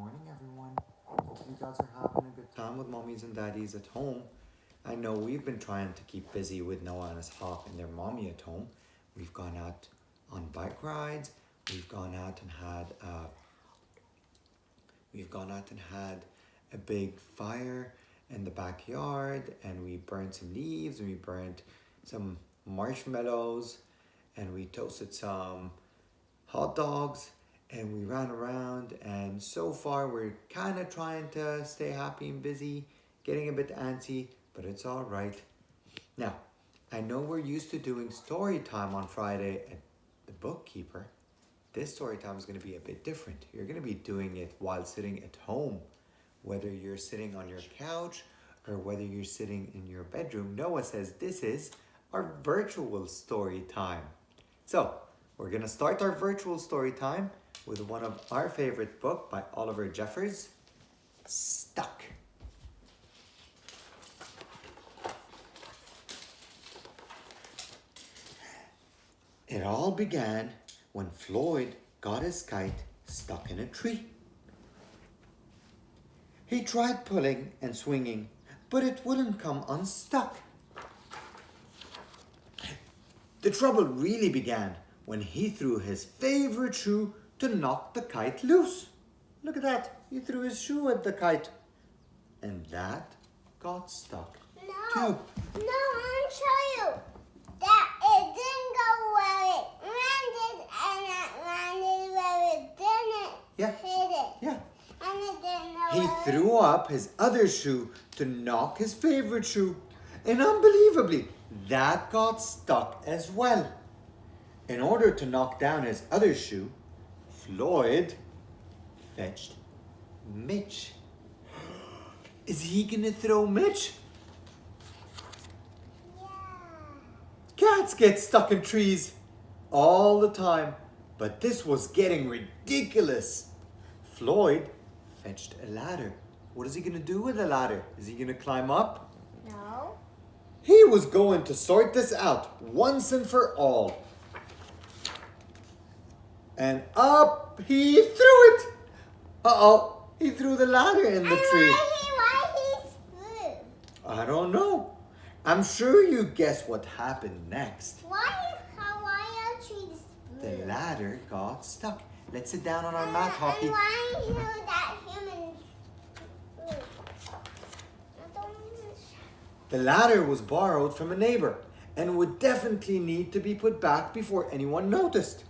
morning, everyone. Hope you guys are having a good time with mommies and daddies at home. I know we've been trying to keep busy with Noah and his hawk and their mommy at home. We've gone out on bike rides. We've gone out and had a big fire in the backyard, and we burned some leaves and we burned some marshmallows and we toasted some hot dogs and we ran around, and so far we're kind of trying to stay happy and busy, getting a bit antsy, but it's all right. Now, I know we're used to doing story time on Friday at the bookkeeper. This story time is going to be a bit different. You're going to be doing it while sitting at home, whether you're sitting on your couch or whether you're sitting in your bedroom. Noah says this is our virtual story time. So, we're going to start our virtual story time with one of our favorite book by Oliver Jeffers, Stuck. It all began when Floyd got his kite stuck in a tree. He tried pulling and swinging, but it wouldn't come unstuck. The trouble really began when he threw his favorite shoe to knock the kite loose. Look at that. He threw his shoe at the kite. And that got stuck too. No, I'll show you. That it didn't go where it landed, and it landed where it didn't hit it. Yeah. And it didn't know He threw up his other shoe to knock his favorite shoe. And unbelievably, that got stuck as well. In order to knock down his other shoe, Floyd fetched Mitch. Is he gonna throw Mitch? Yeah. Cats get stuck in trees all the time, but this was getting ridiculous. Floyd fetched a ladder. What is he gonna do with the ladder? Is he gonna climb up? No. He was going to sort this out once and for all. And up he threw it. Uh-oh, he threw the ladder in the tree. Why he screwed? I don't know. I'm sure you guess what happened next. Why are trees screwed? The ladder got stuck. Let's sit down on our mat, Hoppy. And why you that human screwed? The ladder was borrowed from a neighbor and would definitely need to be put back before anyone noticed.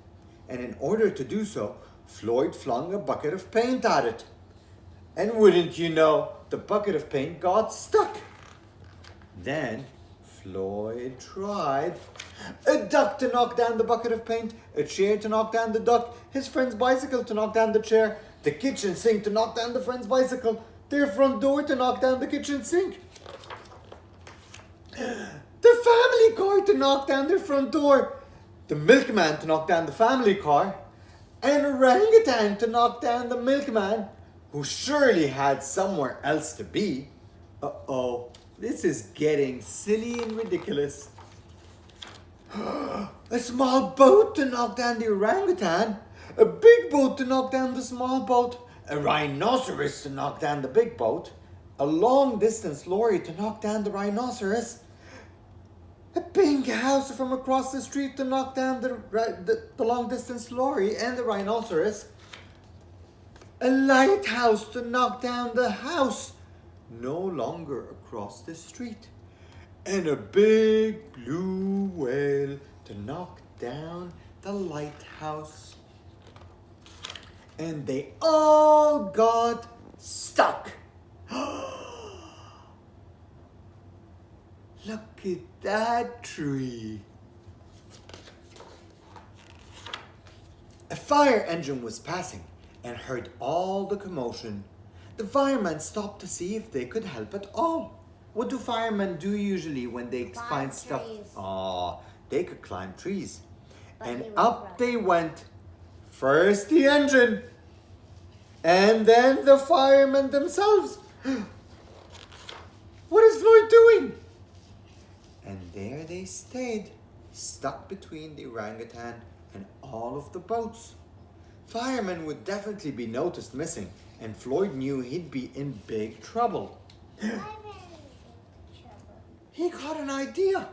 And in order to do so, Floyd flung a bucket of paint at it. And wouldn't you know, the bucket of paint got stuck. Then Floyd tried a duck to knock down the bucket of paint, a chair to knock down the duck, his friend's bicycle to knock down the chair, the kitchen sink to knock down the friend's bicycle, their front door to knock down the kitchen sink, the family car to knock down their front door, the milkman to knock down the family car, and orangutan to knock down the milkman, who surely had somewhere else to be. Uh-oh, this is getting silly and ridiculous. A small boat to knock down the orangutan, a big boat to knock down the small boat, a rhinoceros to knock down the big boat, a long-distance lorry to knock down the rhinoceros, a pink house from across the street to knock down the long-distance lorry and the rhinoceros, a lighthouse to knock down the house no longer across the street, and a big blue whale to knock down the lighthouse. And they all got stuck. Look at that tree. A fire engine was passing and heard all the commotion. The firemen stopped to see if they could help at all. What do firemen do usually when they find stuff? Oh, they could climb trees. And up they went. First the engine, and then the firemen themselves. What is Floyd doing? And there they stayed, stuck between the orangutan and all of the boats. firemen would definitely be noticed missing, and Floyd knew he'd be in big trouble. He got an idea.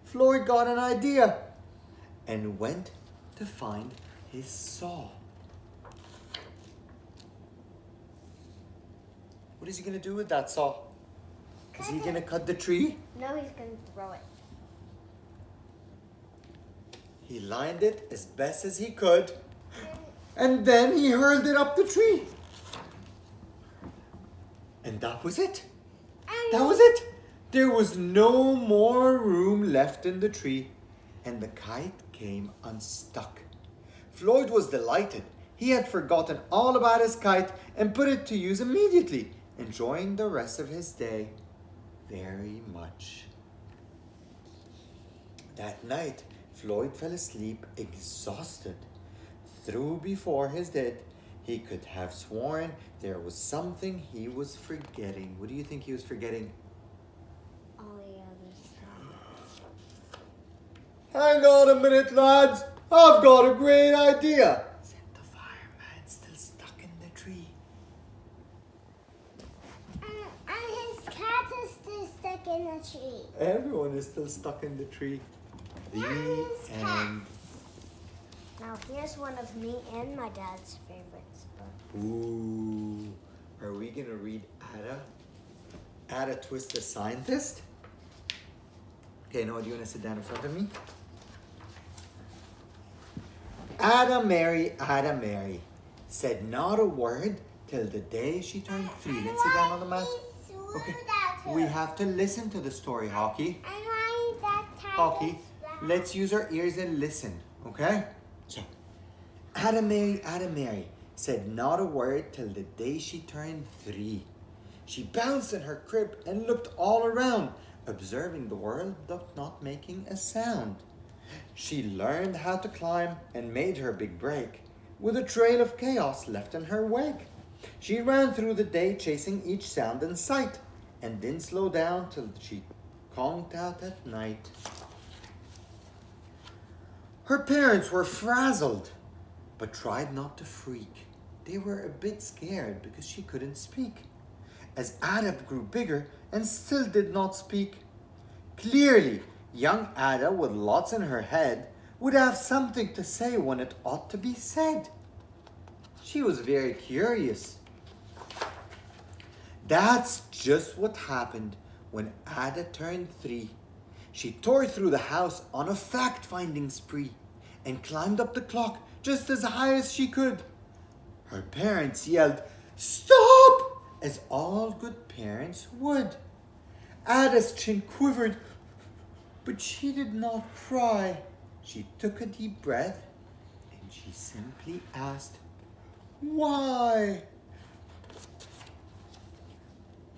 Floyd got an idea and went to find his saw. What is he going to do with that saw? Is he going to cut the tree? No, he's going to throw it. He lined it as best as he could, and then he hurled it up the tree. And that was it. That was it. There was no more room left in the tree, and the kite came unstuck. Floyd was delighted. He had forgotten all about his kite and put it to use immediately, enjoying the rest of his day very much. That night, Floyd fell asleep exhausted. Though before his death, he could have sworn there was something he was forgetting. What do you think he was forgetting? All the other stuff. Hang on a minute, lads. I've got a great idea, said the fireman, still stuck in the tree. And his cat is still stuck in the tree. Everyone is still stuck in the tree. The end. Now here's one of me and my dad's favorites. Ooh. Are we going to read Ada? Ada Twist the Scientist? Okay, Noah, do you want to sit down in front of me? Ada Mary, said not a word till the day she turned 3. Let's sit down on the mat. Okay. We have to listen to the story, Hockey. Hockey, let's use our ears and listen, okay? So, Ada Mary, said not a word till the day she turned 3. She bounced in her crib and looked all around, observing the world but not making a sound. She learned how to climb and made her big break, with a trail of chaos left in her wake. She ran through the day chasing each sound and sight, and didn't slow down till she conked out at night. Her parents were frazzled, but tried not to freak. They were a bit scared because she couldn't speak. As Ada grew bigger and still did not speak. Clearly, young Ada, with lots in her head, would have something to say when it ought to be said. She was very curious. That's just what happened when Ada turned 3. She tore through the house on a fact-finding spree and climbed up the clock just as high as she could. Her parents yelled, "Stop!" as all good parents would. Ada's chin quivered, but she did not cry. She took a deep breath and she simply asked, "Why?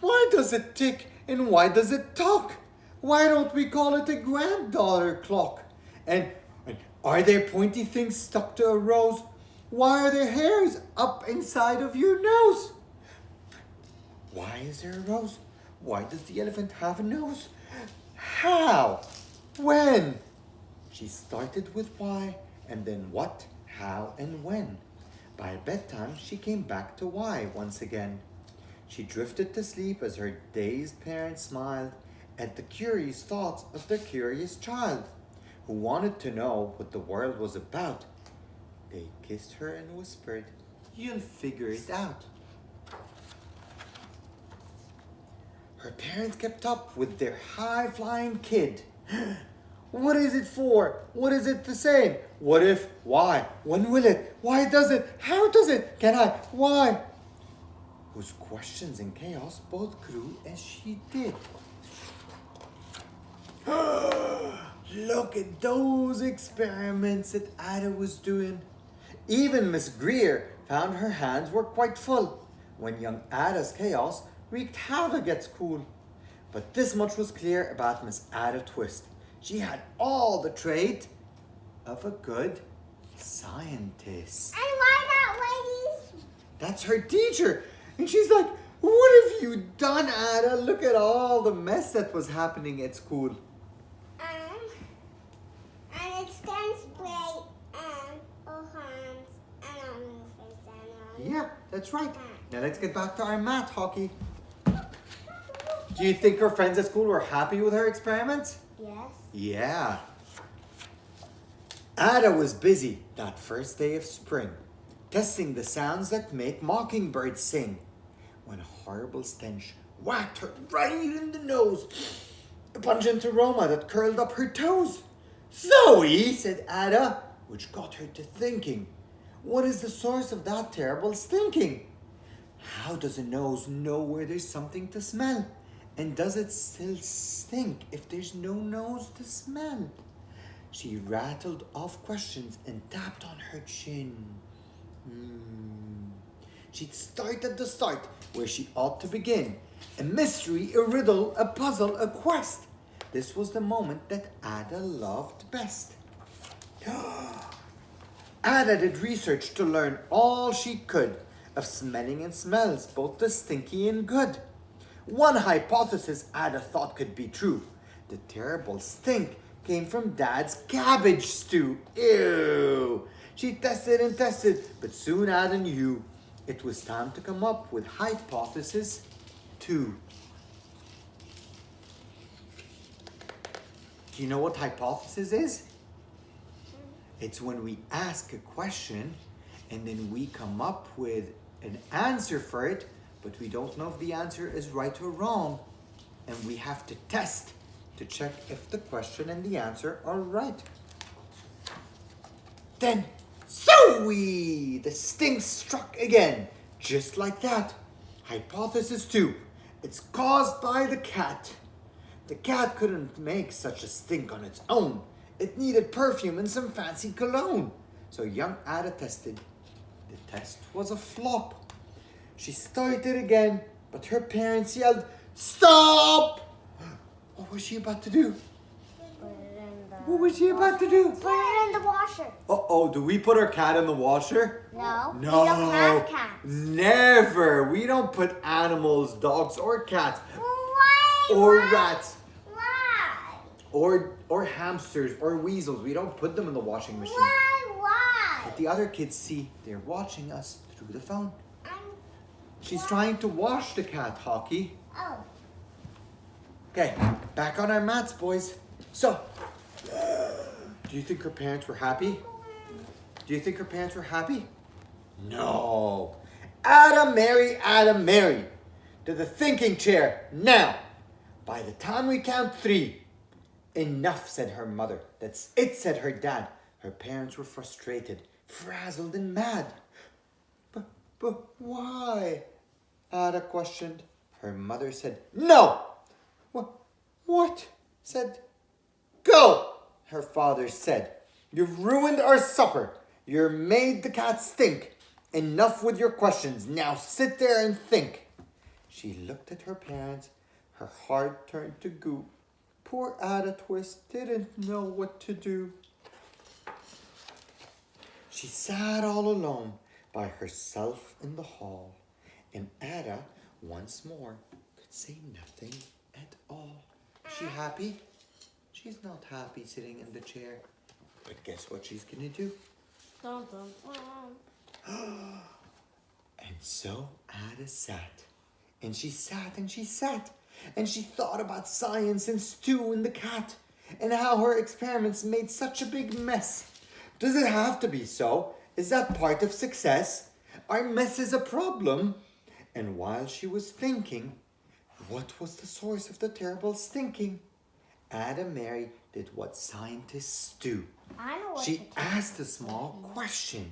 Why does it tick and why does it talk? Why don't we call it a granddaughter clock? And are there pointy things stuck to a rose? Why are there hairs up inside of your nose? Why is there a rose? Why does the elephant have a nose? How? When?" She started with why, and then what, how, and when. By bedtime, she came back to why once again. She drifted to sleep as her dazed parents smiled at the curious thoughts of their curious child, who wanted to know what the world was about. They kissed her and whispered, "You'll figure it out." Her parents kept up with their high-flying kid. What is it for? What is it to say? What if? Why? When will it? Why does it? How does it? Can I? Why? Whose questions and chaos both grew as she did. Look at those experiments that Ada was doing. Even Miss Greer found her hands were quite full when young Ada's chaos wreaked havoc at school. But this much was clear about Miss Ada Twist. She had all the trait of a good scientist. And why that lady's? That's her teacher. And she's like, "What have you done, Ada? Look at all the mess that was happening at school." And it's going to spray and our hands and our Yeah, that's right. Now let's get back to our math hockey. Do you think her friends at school were happy with her experiments? Yes. Yeah. Ada was busy that first day of spring, testing the sounds that make mockingbirds sing, when a horrible stench whacked her right in the nose, a pungent aroma that curled up her toes. Zoe, said Ada, which got her to thinking, what is the source of that terrible stinking? How does a nose know where there's something to smell? And does it still stink if there's no nose to smell? She rattled off questions and tapped on her chin. She'd start at the start, where she ought to begin. A mystery, a riddle, a puzzle, a quest. This was the moment that Ada loved best. Ada did research to learn all she could of smelling and smells, both the stinky and good. One hypothesis Ada thought could be true. The terrible stink came from Dad's cabbage stew. Ew! She tested and tested, but soon Ada knew it was time to come up with hypothesis 2. Do you know what hypothesis is? It's when we ask a question and then we come up with an answer for it, but we don't know if the answer is right or wrong. And we have to test to check if the question and the answer are right. Then, Zoe! The stink struck again, just like that. Hypothesis 2. It's caused by the cat. The cat couldn't make such a stink on its own. It needed perfume and some fancy cologne. So young Ada tested. The test was a flop. She started again, but her parents yelled, "Stop!" What was she about to do? What was she about to do? Put it in the washer. Uh-oh, do we put our cat in the washer? No. No. We don't have cats. Never. We don't put animals, dogs, or cats. Why? Or Why? rats. Why? Or hamsters or weasels. We don't put them in the washing machine. Why? But the other kids see they're watching us through the phone. She's Why? trying to wash the cat, Hockey. Oh. Okay, back on our mats, boys. So, do you think her parents were happy? Do you think her parents were happy? No. Ada Mary, to the thinking chair, now. By the time we count 3. Enough, said her mother. That's it, said her dad. Her parents were frustrated, frazzled and mad. But why? Ada questioned. Her mother said, no. What? Said, go. Her father said, you've ruined our supper. You've made the cat stink. Enough with your questions. Now sit there and think. She looked at her parents. Her heart turned to goo. Poor Ada Twist didn't know what to do. She sat all alone by herself in the hall, and Ada once more could say nothing at all. Is she happy? She's not happy sitting in the chair. But guess what she's gonna do? Dun, dun, dun. And so Ada sat, and she sat, and she sat, and she thought about science and Stu and the cat, and how her experiments made such a big mess. Does it have to be so? Is that part of success? Are messes a problem? And while she was thinking, what was the source of the terrible stinking? Ada Mary did what scientists do. I know what She to do. asked a small question.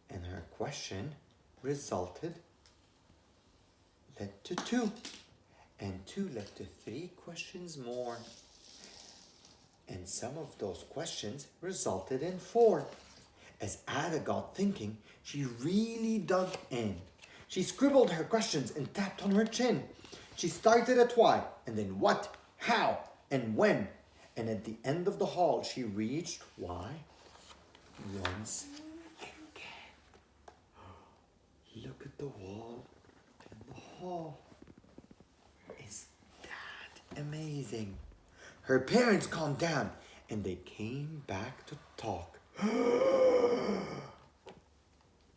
And her question led to 2. And 2 led to 3 questions more. And some of those questions resulted in 4. As Ada got thinking, she really dug in. She scribbled her questions and tapped on her chin. She started at why, and then what, how, and when. And at the end of the hall, she reached why once again. Look at the wall in the hall. Is that amazing? Her parents calmed down and they came back to talk.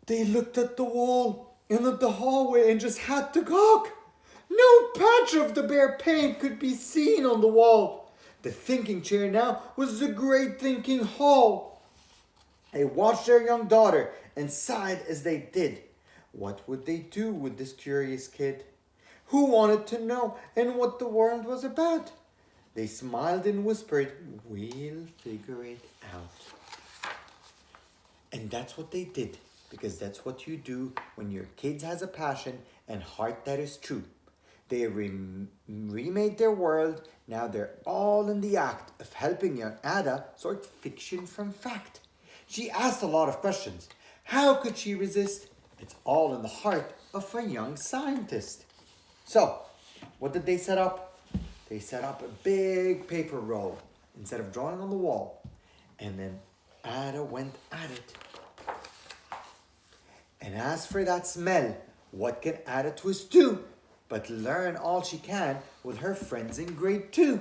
They looked at the wall and at the hallway and just had to gawk. No patch of the bear paint could be seen on the wall. The thinking chair now was the great thinking hall. They watched their young daughter and sighed as they did. What would they do with this curious kid? Who wanted to know and what the world was about? They smiled and whispered, "We'll figure it out." And that's what they did, because that's what you do when your kid has a passion and heart that is true. They remade their world. Now they're all in the act of helping young Ada sort fiction from fact. She asked a lot of questions. How could she resist? It's all in the heart of a young scientist. So, what did they set up? They set up a big paper roll instead of drawing on the wall. And then Ada went at it. And as for that smell, what can Ada Twist do but learn all she can with her friends in grade 2?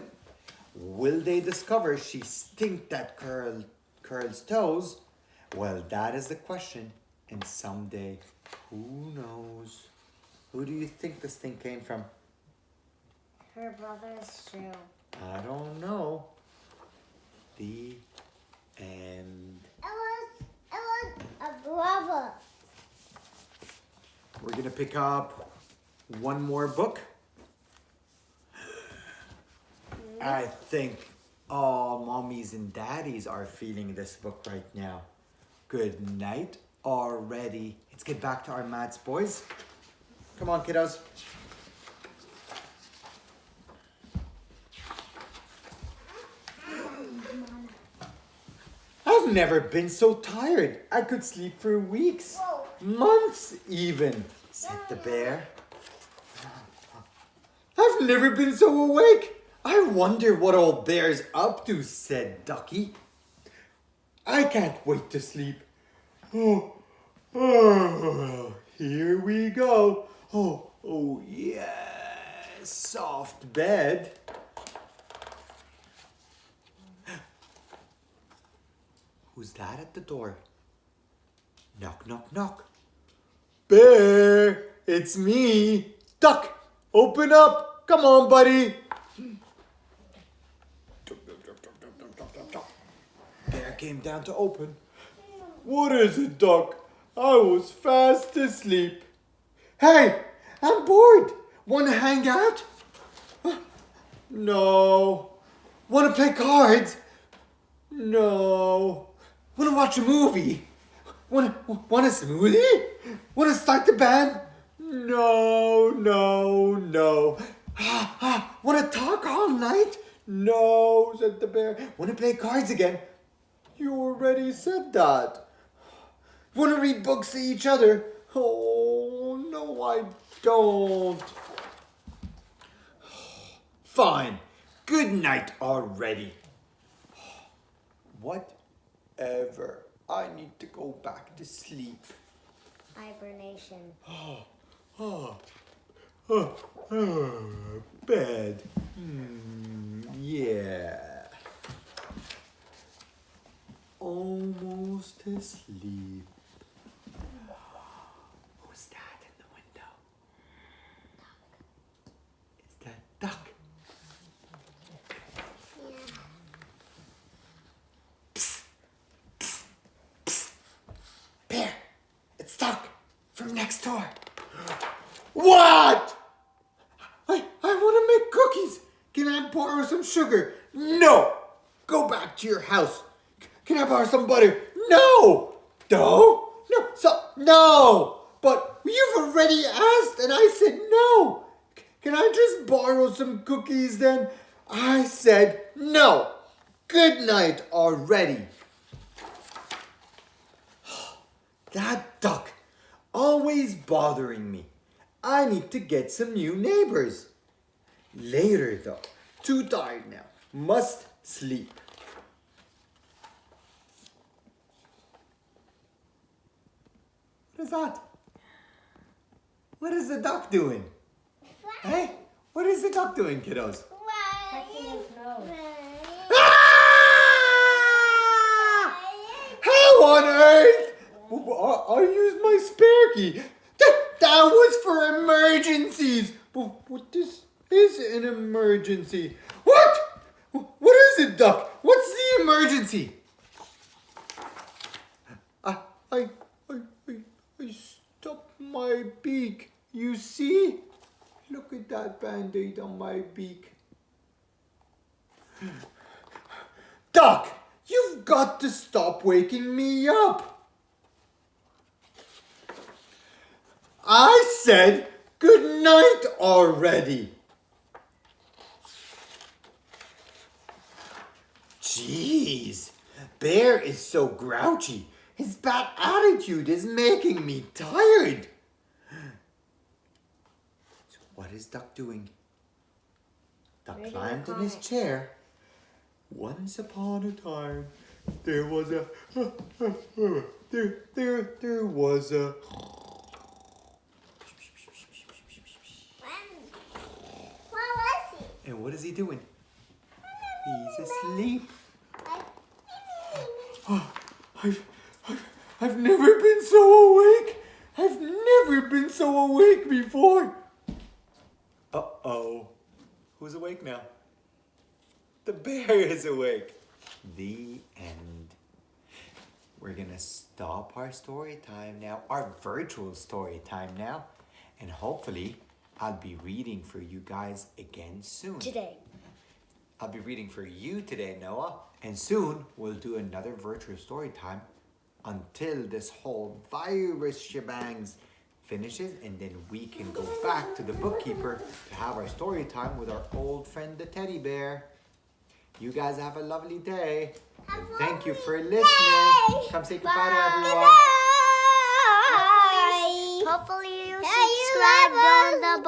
Will they discover she stink that curls toes? Well, that is the question. And someday, who knows? Who do you think this thing came from? Her brother's shoe. I don't know. The end. It was a brother. We're going to pick up one more book. I think all mommies and daddies are feeling this book right now. Good night already. Let's get back to our maths, boys. Come on, kiddos. I've never been so tired. I could sleep for weeks, months even, said the bear. I've never been so awake. I wonder what old bear's up to, said Ducky. I can't wait to sleep. Oh, here we go. Oh yeah, soft bed. Who's that at the door? Knock, knock, knock. Bear, it's me. Duck, open up. Come on, buddy. Bear came down to open. What is it, Duck? I was fast asleep. Hey, I'm bored. Want to hang out? No. Want to play cards? No. Want to watch a movie? Want a smoothie? Want to start the band? No. Want to talk all night? No, said the bear. Want to play cards again? You already said that. Want to read books to each other? Oh, no, I don't. Fine. Good night already. Whatever. I need to go back to sleep. Hibernation. Bed. Yeah. Almost asleep. Who's that in the window? Is that Duck? Yeah. Psst, psst, psst. Bear, it's Duck from next door. What? I want to make cookies. Can I borrow some sugar? No. Go back to your house. Can I borrow some butter? No. No. No. But you've already asked and I said no. Can I just borrow some cookies then? I said no. Good night already. That Duck, always bothering me. I need to get some new neighbors. Later though, too tired now, must sleep. What is that? What is the duck doing? Hey, what is the duck doing, kiddos? Checking his nose. Ah! How on earth? I used my spare key. That was for emergencies. But this is an emergency. What? What is it, Duck? What's the emergency? I, I, I, I stubbed my beak. You see? Look at that band-aid on my beak. Duck, you've got to stop waking me up. I said good night already. Jeez, Bear is so grouchy. His bad attitude is making me tired. So what is Duck doing? Duck climbed in his chair. Once upon a time, there was a there was a. What was he? And what is he doing? He's asleep. I've never been so awake. I've never been so awake before. Uh-oh. Who's awake now? The bear is awake. The end. We're gonna stop our story time now, our virtual story time now, and hopefully I'll be reading for you guys again soon. Today. I'll be reading for you today, Noah, and soon we'll do another virtual story time until this whole virus shebangs finishes, and then we can go back to the bookkeeper to have our story time with our old friend the teddy bear. You guys have a lovely day. And thank you for listening. Come say goodbye to everyone. Hopefully you subscribe on the button.